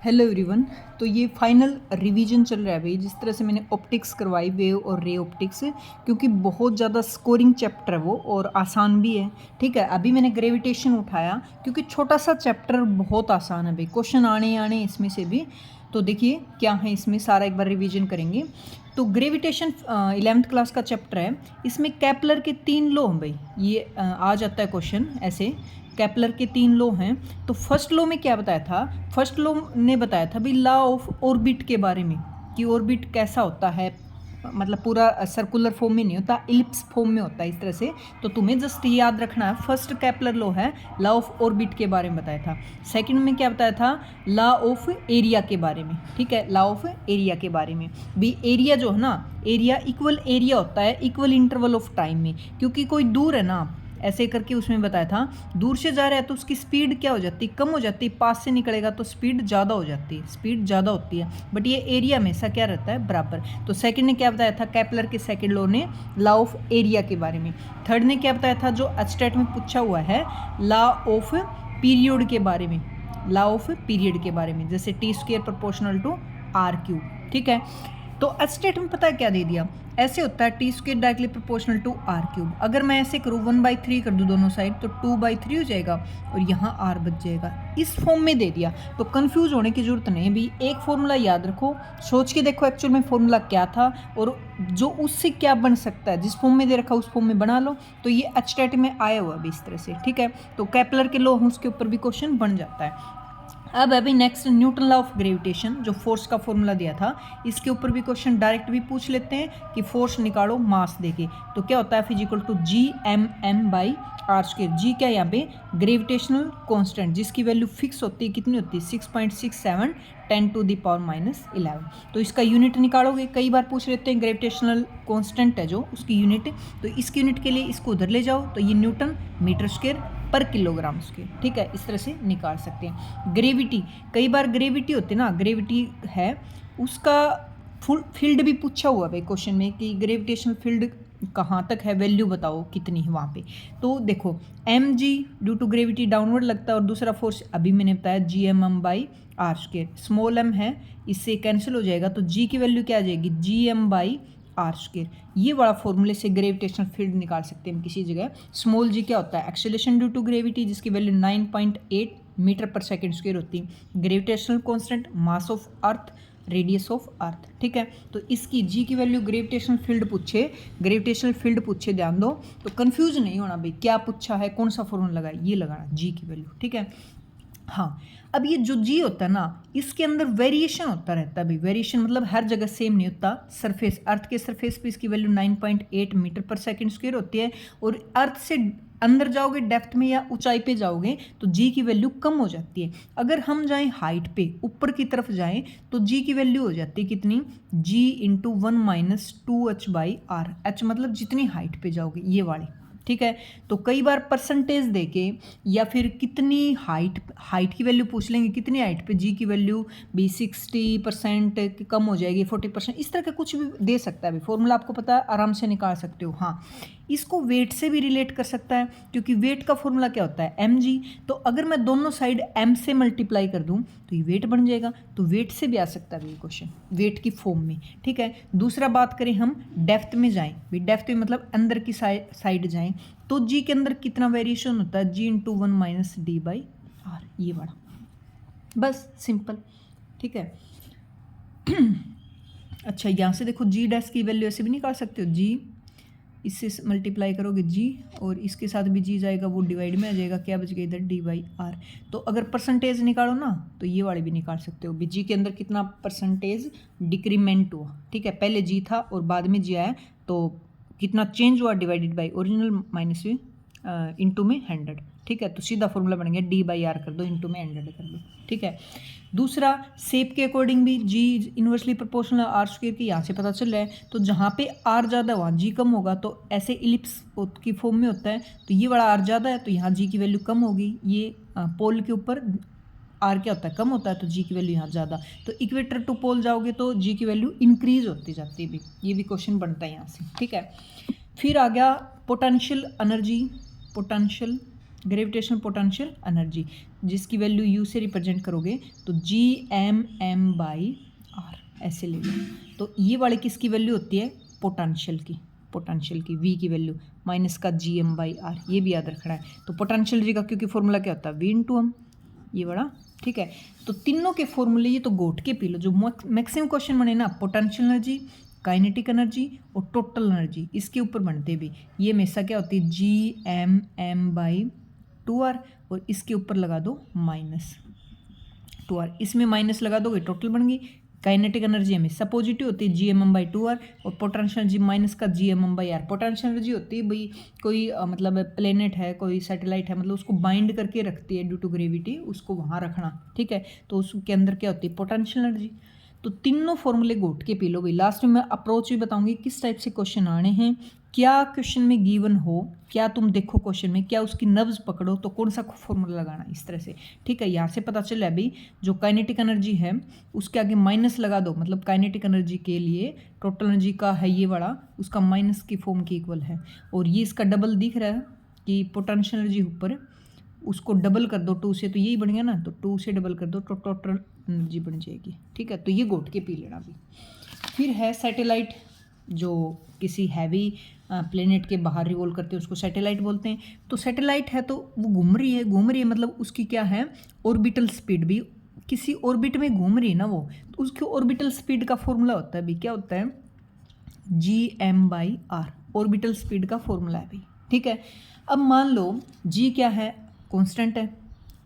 Hello everyone. तो ये final revision चल रहा है भाई, जिस तरह से मैंने ऑप्टिक्स करवाई, वेव और रे ऑप्टिक्स, क्योंकि बहुत ज़्यादा स्कोरिंग चैप्टर है वो और आसान भी है। ठीक है, अभी मैंने ग्रेविटेशन उठाया क्योंकि छोटा सा चैप्टर बहुत आसान है भाई, क्वेश्चन आने आने इसमें से भी। तो देखिए क्या है इसमें, सारा एक बार रिवीजन करेंगे। तो ग्रेविटेशन 11th क्लास का चैप्टर है। इसमें कैपलर के 3 लॉ हैं भाई, ये आ जाता है क्वेश्चन ऐसे। कैपलर के 3 लॉ हैं। तो फर्स्ट लॉ में क्या बताया था? फर्स्ट लॉ ने बताया था भी लॉ ऑफ ऑर्बिट के बारे में, कि ऑर्बिट कैसा होता है, मतलब पूरा सर्कुलर फॉर्म में नहीं होता, इलिप्स फॉर्म में होता है इस तरह से। तो तुम्हें जस्ट याद रखना है, फर्स्ट कैपलर लॉ है, लॉ ऑफ ऑर्बिट के बारे में बताया था। सेकंड में क्या बताया था? लॉ ऑफ एरिया के बारे में। ठीक है, लॉ ऑफ एरिया के बारे में भी, एरिया जो है ना, एरिया इक्वल एरिया होता है इक्वल इंटरवल ऑफ टाइम में। क्योंकि कोई दूर है ना, ऐसे करके उसमें बताया था, दूर से जा रहा है तो उसकी स्पीड क्या हो जाती है, कम हो जाती है, पास से निकलेगा तो स्पीड ज़्यादा हो जाती है, स्पीड ज़्यादा होती है। बट ये एरिया हमेशा क्या रहता है, बराबर। तो सेकंड ने क्या बताया था? कैपलर के सेकंड लॉ ने लॉ ऑफ एरिया के बारे में। थर्ड ने क्या बताया था, जो एचटेट में पूछा हुआ है, लॉ ऑफ पीरियड के बारे में, लॉ ऑफ पीरियड के बारे में, जैसे T square proportional to R cube. ठीक है, तो एचटेट में पता है क्या दे दिया, ऐसे होता है T square directly proportional to R cube. अगर मैं ऐसे करूँ 1/3 कर दूँ दोनों साइड, तो 2/3 हो जाएगा और यहाँ आर बच जाएगा। इस फॉर्म में दे दिया, तो कंफ्यूज होने की जरूरत नहीं भी। एक फॉर्मूला याद रखो, सोच के देखो एक्चुअल में फॉर्मूला क्या था और जो उससे क्या बन सकता है, जिस फॉर्म में दे रखा उस फॉर्म में बना लो। तो ये एचटेट में आया हुआ है इस तरह से। ठीक है, तो कैपलर के लॉ उसके ऊपर भी क्वेश्चन बन जाता है। अब अभी next Newton law of gravitation, जो फोर्स का फॉर्मूला दिया था, इसके ऊपर भी क्वेश्चन डायरेक्ट भी पूछ लेते हैं कि फोर्स निकालो मास देके। तो क्या होता है, फिजिकल टू Gm/r स्क्वायर। जी क्या है यहाँ पे? ग्रेविटेशनल कांस्टेंट, जिसकी वैल्यू फिक्स होती है, कितनी होती है? 6.67 10⁻11। तो इसका यूनिट निकालोगे, कई बार पूछ लेते हैं, ग्रेविटेशनल कांस्टेंट है जो, उसकी यूनिट। तो इसकी यूनिट के लिए इसको उधर ले जाओ, तो ये न्यूटन मीटर स्क्वायर पर किलोग्राम स्क्वायर। ठीक है, इस तरह से निकाल सकते हैं। ग्रेविटी, कई बार ग्रेविटी होती है ना, ग्रेविटी है उसका फुल फील्ड भी पूछा हुआ है क्वेश्चन में, कि ग्रेविटेशनल फील्ड कहाँ तक है, वैल्यू बताओ कितनी है वहाँ पे। तो देखो mg due to gravity downward लगता है, और दूसरा फोर्स अभी मैंने बताया Gm/r स्क्वायर। स्मॉल m है, इससे कैंसिल हो जाएगा, तो g की वैल्यू क्या आ जाएगी? Gm/r square. ये वाला फॉर्मूले से ग्रेविटेशनल फील्ड निकाल सकते हैं हम किसी जगह। स्मॉल g क्या होता है? एक्सेलरेशन ड्यू टू ग्रेविटी, जिसकी वैल्यू 9.8 मीटर पर सेकेंड स्क्वायर होती है। Gravitational constant, mass of earth, radius of earth. ठीक है, तो इसकी जी की वैल्यू, ग्रेविटेशनल फील्ड पूछे, ग्रेविटेशनल फील्ड पूछे, ध्यान दो, तो कंफ्यूज नहीं होना भाई, क्या पूछा है, कौन सा फॉर्मूला लगाए, ये लगाना जी की वैल्यू। ठीक है, हाँ। अब ये जो जी होता है ना, इसके अंदर वेरिएशन होता रहता है भाई। वेरिएशन मतलब हर जगह सेम नहीं होता। सरफेस, अर्थ के सरफेस पे इसकी वैल्यू 9.8 मीटर पर सेकेंड स्क्वायर होती है, और अर्थ से अंदर जाओगे डेप्थ में या ऊंचाई पे जाओगे तो जी की वैल्यू कम हो जाती है। अगर हम जाएं हाइट पे, ऊपर की तरफ जाएं, तो जी की वैल्यू हो जाती है कितनी? जी इंटू 1-2h/r। एच मतलब जितनी हाइट पे जाओगे, ये वाली। ठीक है, तो कई बार परसेंटेज देके या फिर कितनी हाइट की वैल्यू पूछ लेंगे, कितनी हाइट पे जी की वैल्यू भी 60% कम हो जाएगी, 40%, इस तरह का कुछ भी दे सकता है। फॉर्मूला आपको पता है, आराम से निकाल सकते हो। हाँ, इसको वेट से भी रिलेट कर सकता है, क्योंकि वेट का फॉर्मूला क्या होता है? mg। तो अगर मैं दोनों साइड m से मल्टीप्लाई कर दूं तो ये वेट बन जाएगा। तो वेट से भी आ सकता है ये क्वेश्चन, वेट की फॉर्म में। ठीक है, दूसरा बात करें हम डेप्थ में जाएं, भाई डेप्थ में मतलब अंदर की साइड जाएं, तो जी के अंदर कितना वेरिएशन होता है? g इंटू 1-d/r, ये बड़ा, बस सिंपल। ठीक है अच्छा, यहाँ से देखो जी डैश की वैल्यू ऐसे भी निकाल सकते हो, जी इससे मल्टीप्लाई करोगे जी, और इसके साथ भी जी जाएगा, वो डिवाइड में आ जाएगा, क्या बच गया इधर? d/r। तो अगर परसेंटेज निकालो ना, तो ये वाले भी निकाल सकते हो, जी के अंदर कितना परसेंटेज डिक्रीमेंट हुआ। ठीक है, पहले जी था और बाद में जी आया, तो कितना चेंज हुआ, divided by original minus into में 100। ठीक है, तो सीधा फॉर्मूला बन गया, d/r कर दो, इंटू में 100 कर दो। ठीक है, दूसरा शेप के अकॉर्डिंग भी जी इन्वर्सली प्रोपोर्शनल आर स्क्वायर की, यहाँ से पता चल रहा है। तो जहाँ पे आर ज़्यादा वहाँ जी कम होगा, तो ऐसे इलिप्स की फॉर्म में होता है, तो ये वाला आर ज़्यादा है तो यहाँ जी की वैल्यू कम होगी। ये पोल के ऊपर आर क्या होता है? कम होता है, तो जी की वैल्यू यहाँ ज़्यादा। तो इक्वेटर टू पोल जाओगे तो जी की वैल्यू इंक्रीज होती जाती है भी, ये भी क्वेश्चन बनता है यहाँ से। ठीक है, फिर आ गया potential energy, potential gravitational potential energy, जिसकी वैल्यू यू से रिप्रेजेंट करोगे तो Gm/r ऐसे ले लो। तो ये वाले किसकी वैल्यू होती है? पोटेंशियल की v की वैल्यू माइनस का Gm/r, ये भी याद रखना है। तो पोटेंशियल जी का क्योंकि फॉर्मूला क्या होता है? v/m, ये बड़ा, ठीक है। तो तीनों के फॉर्मूले ये तो गोट के पी लो। जो मैक्सिमम क्वेश्चन बने ना, पोटेंशियल एनर्जी, काइनेटिक एनर्जी और टोटल एनर्जी, इसके ऊपर बनते भी, ये हमेशा क्या होती है? Gm/m/2r, और इसके ऊपर लगा दो -2r, इसमें माइनस लगा दोगे टोटल बन गई। काइनेटिक एनर्जी हमेशा पॉजिटिव होती है Gm/2r, और पोटेंशियल एनर्जी माइनस का Gm/r। पोटेंशियल एनर्जी होती है भाई कोई मतलब प्लेनेट है, कोई सैटेलाइट है, मतलब उसको बाइंड करके रखती है ड्यू टू ग्रेविटी, उसको वहाँ रखना, ठीक है। तो उसके अंदर क्या होती है? Potential energy. तो तीनों फॉर्मूले घोट के पी लो भाई। लास्ट में मैं अप्रोच भी बताऊंगी किस टाइप से क्वेश्चन आने हैं, क्या क्वेश्चन में गिवन हो, क्या तुम देखो क्वेश्चन में, क्या उसकी नब्ज पकड़ो तो कौन सा फॉर्मूला लगाना, इस तरह से, ठीक है। यहाँ से पता चला अभी जो काइनेटिक एनर्जी है उसके आगे माइनस लगा दो, मतलब काइनेटिक एनर्जी के लिए टोटल एनर्जी का है ये वाला, उसका माइनस की फॉर्म की इक्वल है, और ये इसका डबल दिख रहा है कि पोटेंशियल एनर्जी ऊपर, उसको डबल कर दो 2 से, तो यही बन गया ना, तो 2 से डबल कर दो तो टोटल एनर्जी बन जाएगी, ठीक है। तो ये घोट के पी लेना भी। फिर है सैटेलाइट, जो किसी हैवी प्लेनेट के बाहर रिवॉल्व करते हैं उसको सैटेलाइट बोलते हैं। तो सैटेलाइट है तो वो घूम रही है मतलब उसकी क्या है? ऑर्बिटल स्पीड, भी किसी ऑर्बिट में घूम रही है ना वो, तो उसकी ऑर्बिटल स्पीड का फॉर्मूला होता है भी, क्या होता है? Gm/r, ऑर्बिटल स्पीड का फॉर्मूला है भी, ठीक है। अब मान लो g क्या है? कांस्टेंट है,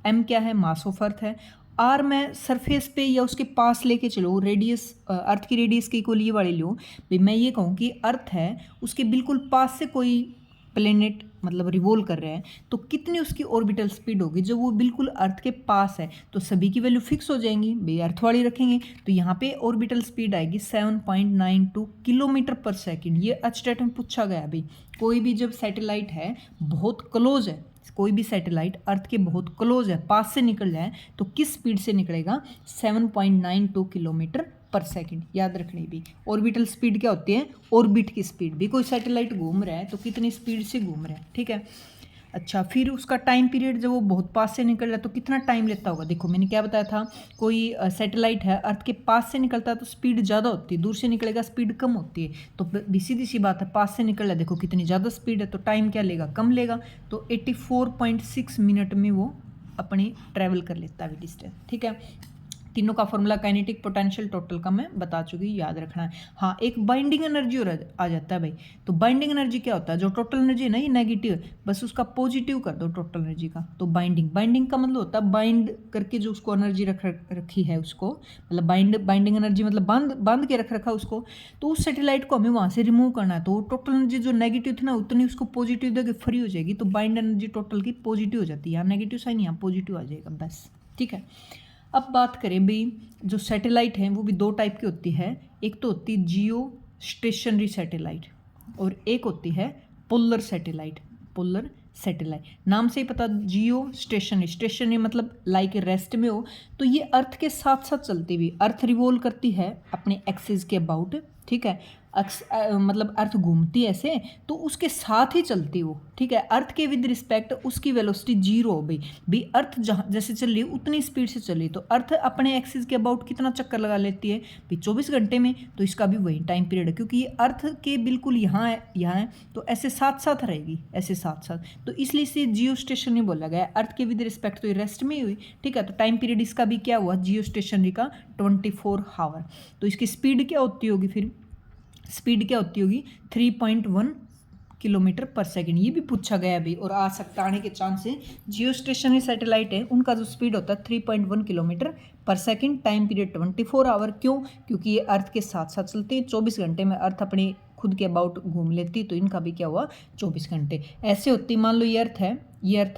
m क्या है? मास ऑफ अर्थ है, r मैं सरफेस पे या उसके पास लेके चलो, रेडियस अर्थ की रेडियस के इक्वल ये वाले लो भाई। मैं ये कहूँ कि अर्थ है, उसके बिल्कुल पास से कोई प्लेनेट मतलब रिवॉल्व कर रहे हैं, तो कितनी उसकी ऑर्बिटल स्पीड होगी जब वो बिल्कुल अर्थ के पास है? तो सभी की वैल्यू फिक्स हो जाएंगी भाई, अर्थ वाली रखेंगे, तो यहाँ पे ऑर्बिटल स्पीड आएगी 7.92 किलोमीटर पर सेकेंड। ये स्टेट में पूछा गया भाई, कोई भी जब सैटेलाइट है बहुत क्लोज है, कोई भी सैटेलाइट अर्थ के बहुत क्लोज है, पास से निकल जाए, तो किस स्पीड से निकलेगा? 7.92 किलोमीटर पर सेकंड, याद रखनी भी। ऑर्बिटल स्पीड क्या होती है? ऑर्बिट की स्पीड भी, कोई सैटेलाइट घूम रहा है तो कितनी स्पीड से घूम रहा है, ठीक है। अच्छा, फिर उसका टाइम पीरियड, जब वो बहुत पास से निकल रहा है तो कितना टाइम लेता होगा? देखो मैंने क्या बताया था, कोई सैटेलाइट है अर्थ के पास से निकलता है तो स्पीड ज़्यादा होती है, दूर से निकलेगा स्पीड कम होती है। तो सीधी सी बात है, पास से निकल रहा है, देखो कितनी ज़्यादा स्पीड है, तो टाइम क्या लेगा? कम लेगा। तो 84.6 मिनट में वो अपनी ट्रैवल कर लेता है डिस्टेंस, ठीक है। तीनों का फॉर्मूला काइनेटिक, पोटेंशियल, टोटल का मैं बता चुकी, याद रखना है। हाँ, एक बाइंडिंग एनर्जी और आ जाता है भाई। तो बाइंडिंग एनर्जी क्या होता है? जो टोटल एनर्जी है ना, ये नेगेटिव है, बस उसका पॉजिटिव कर दो टोटल एनर्जी का। तो बाइंडिंग का मतलब होता है बाइंड करके जो उसको एनर्जी रखी है उसको, मतलब बाइंडिंग एनर्जी मतलब बांध के रखा उसको। तो उस सैटेलाइट को हमें वहाँ से रिमूव करना है, तो टोटल एनर्जी जो नेगेटिव थी ना, उतनी उसको पॉजिटिव देकर फ्री हो जाएगी, तो बाइंड एनर्जी टोटल की पॉजिटिव हो जाती है। यहाँ नेगेटिव साइन, यहाँ पॉजिटिव आ जाएगा, बस, ठीक है। अब बात करें भाई, जो सैटेलाइट हैं वो भी दो टाइप की होती है, एक तो होती है जियो स्टेशनरी सैटेलाइट, और एक होती है पोलर सैटेलाइट। नाम से ही पता, जियो स्टेशनरी मतलब लाइक रेस्ट में हो, तो ये अर्थ के साथ साथ चलती हुई, अर्थ रिवॉल्व करती है अपने एक्सिस के अबाउट, ठीक है। मतलब अर्थ घूमती है ऐसे, तो उसके साथ ही चलती वो, ठीक है। अर्थ के विद रिस्पेक्ट उसकी वेलोसिटी 0 हो गई भी, अर्थ जहाँ जैसे चल रही है उतनी स्पीड से चल रही, तो अर्थ अपने एक्सिस के अबाउट कितना चक्कर लगा लेती है भी? 24 घंटे में। तो इसका भी वही टाइम पीरियड है, क्योंकि ये अर्थ के बिल्कुल यहाँ है, तो ऐसे साथ साथ रहेगी, ऐसे साथ साथ, तो इसलिए इसे जियो स्टेशनरी बोला गया। अर्थ के विद रिस्पेक्ट तो ये रेस्ट में ही हुई, ठीक है। तो टाइम पीरियड इसका भी क्या हुआ? जियो स्टेशनरी का 24 आवर। तो इसकी स्पीड क्या होती होगी फिर? स्पीड क्या होती होगी? 3.1 किलोमीटर पर सेकंड। ये भी पूछा गया अभी, और आ सकता आने के चांस है। जियो स्टेशनरी सैटेलाइट है, उनका जो स्पीड होता है 3.1 किलोमीटर पर सेकंड, टाइम पीरियड 24 आवर। क्यों? क्योंकि ये अर्थ के साथ साथ चलती है, 24 घंटे में अर्थ अपने खुद के अबाउट घूम लेती, तो इनका भी क्या हुआ? 24 घंटे ऐसे होती। मान लो ये अर्थ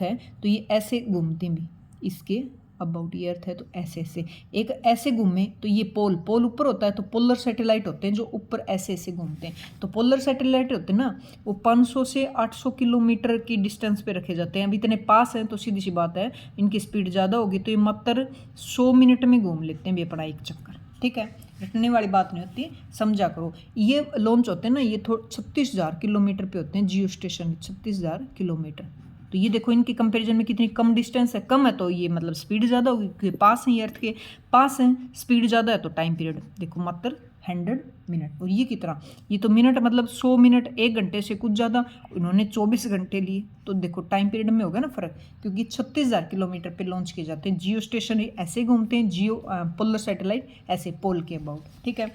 है तो ये ऐसे घूमती भी इसके अबाउट, ये अर्थ है तो ऐसे एक ऐसे घूमे, तो ये पोल ऊपर होता है, तो पोलर सैटेलाइट होते हैं जो ऊपर ऐसे घूमते हैं। तो पोलर सैटेलाइट होते हैं ना, वो 500 से 800 किलोमीटर की डिस्टेंस पे रखे जाते हैं। अभी इतने पास हैं तो सीधी सी बात है, इनकी स्पीड ज़्यादा होगी, तो ये मात्र 100 मिनट में घूम लेते हैं भी अपना एक चक्कर, ठीक है। रटने वाली बात नहीं होती, समझा करो। ये लॉन्च होते हैं ना, ये 36,000 किलोमीटर पे होते हैं, जियो स्टेशन 36,000 किलोमीटर, तो ये देखो इनके कंपैरिजन में कितनी कम डिस्टेंस है, कम है तो ये मतलब स्पीड ज़्यादा होगी क्योंकि पास है, ये अर्थ के पास है, स्पीड ज़्यादा है तो टाइम पीरियड देखो मात्र 100 मिनट। और ये कितना, ये तो मिनट मतलब 100 मिनट 1 घंटे से कुछ ज़्यादा, उन्होंने 24 घंटे लिए, तो देखो टाइम पीरियड में होगा ना फ़र्क, क्योंकि 36,000 किलोमीटर पे लॉन्च किए जाते हैं। जियो स्टेशन ऐसे घूमते हैं, जियो पोलर सैटेलाइट ऐसे पोल के अबाउट, ठीक है।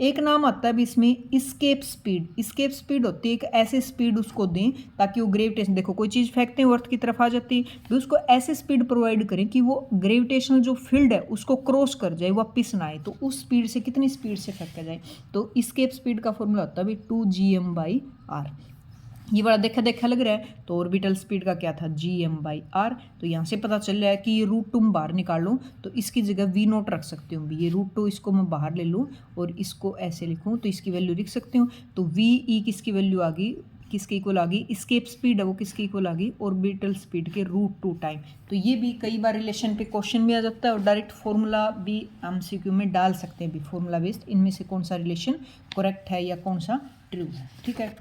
एक नाम आता है अभी इसमें इस्केप स्पीड। इस्केप स्पीड होती है एक ऐसे स्पीड उसको दें ताकि वो ग्रेविटेशन, देखो कोई चीज़ फेंकते हैं वो अर्थ की तरफ आ जाती है, तो उसको ऐसे स्पीड प्रोवाइड करें कि वो ग्रेविटेशनल जो फील्ड है उसको क्रॉस कर जाए, वापिस ना आए, तो उस स्पीड से कितनी स्पीड से फेंका जाए, तो इस्केप स्पीड का फॉर्मूला होता है अभी 2gm/r। ये बड़ा देखा देखा लग रहा है, तो ऑर्बिटल स्पीड का क्या था gm/r। तो यहाँ से पता चल रहा है कि ये √2 बाहर निकाल लूँ तो इसकी जगह v0 रख सकती हूँ, ये √2 इसको मैं बाहर ले लूँ और इसको ऐसे लिखूँ तो इसकी वैल्यू लिख सकती हूँ। तो वी किसकी वैल्यू आ गई, किसके इक्वल आ गई, स्केप स्पीड है वो किसके इक्वल आ गई, ऑर्बिटल स्पीड के √2 टाइम। तो ये भी कई बार रिलेशन पे क्वेश्चन भी आ जाता है और डायरेक्ट फॉर्मूला भी MCQ में डाल सकते हैं भी, फॉर्मूला बेस्ड इनमें से कौन सा रिलेशन करेक्ट है या कौन सा ट्रू है, ठीक है।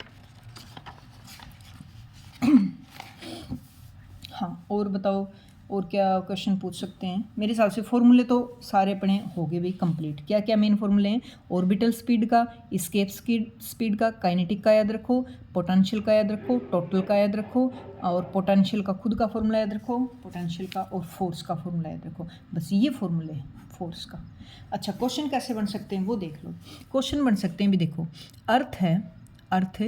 हाँ और बताओ और क्या क्वेश्चन पूछ सकते हैं। मेरे हिसाब से फॉर्मूले तो सारे अपने हो गए भाई कंप्लीट। क्या क्या मेन फॉर्मूले हैं, ऑर्बिटल स्पीड का, स्केप स्पीड का, काइनेटिक का याद रखो, पोटेंशियल का याद रखो, टोटल का याद रखो, और पोटेंशियल का खुद का फॉर्मूला याद रखो, पोटेंशियल का और फोर्स का फॉर्मूला याद रखो, बस ये फॉर्मूले हैं फोर्स का। अच्छा क्वेश्चन कैसे बन सकते हैं वो देख लो। क्वेश्चन बन सकते हैं भी, देखो अर्थ है, अर्थ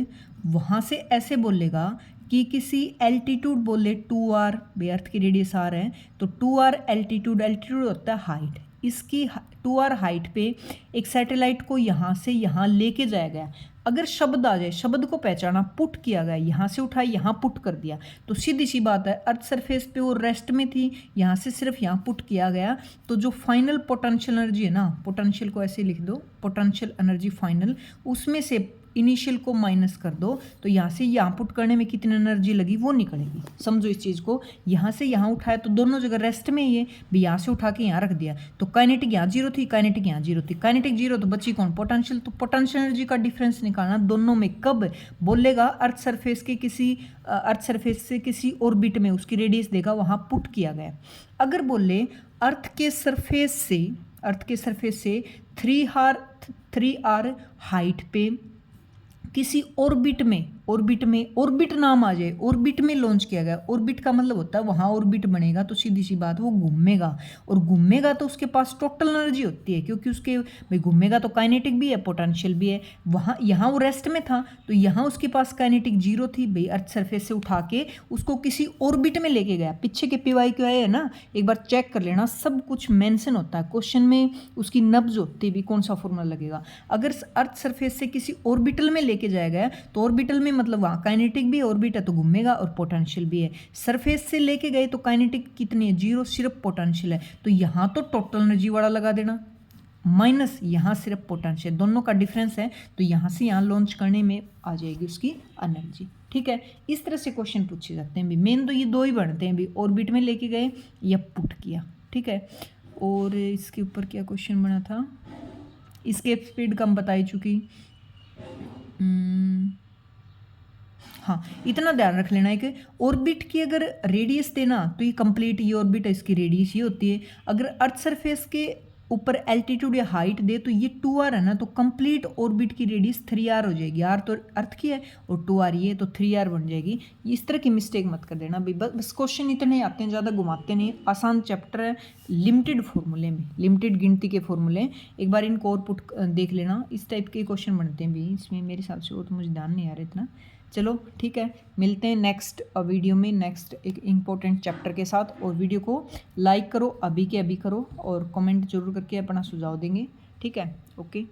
वहाँ से ऐसे बोलेगा कि किसी एल्टीट्यूड बोले 2r, बे अर्थ की रेडियस r है तो 2r एल्टीट्यूड, एल्टीट्यूड होता है हाइट, इसकी 2r हाइट पे एक सैटेलाइट को यहाँ से यहाँ लेके जाया गया। अगर शब्द आ जाए, शब्द को पहचाना, पुट किया गया, यहाँ से उठाया यहाँ पुट कर दिया, तो सीधी सी बात है अर्थ सरफेस पे वो रेस्ट में थी, यहाँ से सिर्फ यहाँ पुट किया गया, तो जो फाइनल पोटेंशियल एनर्जी है ना, पोटेंशियल को ऐसे लिख दो, पोटेंशियल एनर्जी फाइनल, उसमें से इनिशियल को माइनस कर दो तो यहाँ से यहाँ पुट करने में कितनी एनर्जी लगी वो निकलेगी। समझो इस चीज़ को, यहाँ से यहाँ उठाया तो दोनों जगह रेस्ट में ही है भी, यहाँ से उठा के यहाँ रख दिया तो काइनेटिक यहाँ जीरो थी, काइनेटिक यहाँ जीरो थी, काइनेटिक जीरो तो बची कौन, पोटेंशियल। तो पोटेंशियल एनर्जी का डिफरेंस निकालना दोनों में, कब बोलेगा अर्थ सरफेस के किसी, अर्थ सरफेस से किसी ऑर्बिट में उसकी रेडियस देगा वहाँ पुट किया गया। अगर बोले अर्थ के सरफेस से, अर्थ के सरफेस से 3r हाइट पे किसी ऑर्बिट में, ऑर्बिट नाम आ जाए, ऑर्बिट में लॉन्च किया गया, ऑर्बिट का मतलब होता है वहाँ ऑर्बिट बनेगा तो सीधी सी बात वो घूमेगा, और घूमेगा तो उसके पास टोटल एनर्जी होती है, क्योंकि उसके भाई घूमेगा तो काइनेटिक भी है पोटेंशियल भी है। वहाँ यहाँ वो रेस्ट में था तो यहाँ उसके पास काइनेटिक जीरो थी भाई, अर्थ सरफेस से उठा के उसको किसी ऑर्बिट में लेके गया। पीछे के PYQ है ना, एक बार चेक कर लेना, सब कुछ मेंशन होता है क्वेश्चन में, उसकी नब्ज होती भी कौन सा फॉर्मूला लगेगा। अगर अर्थ सरफेस से किसी ऑर्बिटल में लेके जाया गया तो ऑर्बिटल में मतलब वहाँ काइनेटिक भी है, ऑर्बिट है तो घूमेगा और पोटेंशियल भी है। सरफेस से लेके गए तो काइनेटिक कितनी है, जीरो, सिर्फ पोटेंशियल है, तो यहाँ तो टोटल एनर्जी वाला लगा देना, माइनस यहाँ सिर्फ पोटेंशियल, दोनों का डिफरेंस है तो यहाँ से यहाँ लॉन्च करने में आ जाएगी उसकी एनर्जी, ठीक है। इस तरह से क्वेश्चन पूछे जाते हैं भी, मेन तो ये दो ही बनते हैं भी, ऑर्बिट में लेके गए या पुट किया, ठीक है। और इसके ऊपर क्या क्वेश्चन बना था, इसके स्पीड कम बताई चुकी। हाँ इतना ध्यान रख लेना है कि ऑर्बिट की अगर रेडियस देना तो ये कंप्लीट, ये ऑर्बिट है इसकी रेडियस ये होती है। अगर अर्थ सरफेस के ऊपर एल्टीट्यूड या हाइट दे तो ये 2r है ना, तो कंप्लीट ऑर्बिट की रेडियस 3r हो जाएगी, r तो अर्थ की है और 2r ये तो 3r बन जाएगी। इस तरह की मिस्टेक मत कर देना भाई, बस क्वेश्चन इतने आते हैं, ज़्यादा घुमाते नहीं, आसान चैप्टर है, लिमिटेड फॉर्मूले में, लिमिटेड गिनती के फॉर्मूले, एक बार इनको और पुट देख लेना, इस टाइप के क्वेश्चन बनते हैं भी इसमें मेरे हिसाब से, वो तो मुझे ध्यान नहीं आ रहा इतना। चलो ठीक है, मिलते हैं नेक्स्ट वीडियो में, नेक्स्ट एक इम्पोर्टेंट चैप्टर के साथ। और वीडियो को लाइक करो, अभी के अभी करो, और कमेंट जरूर करके अपना सुझाव देंगे, ठीक है। ओके।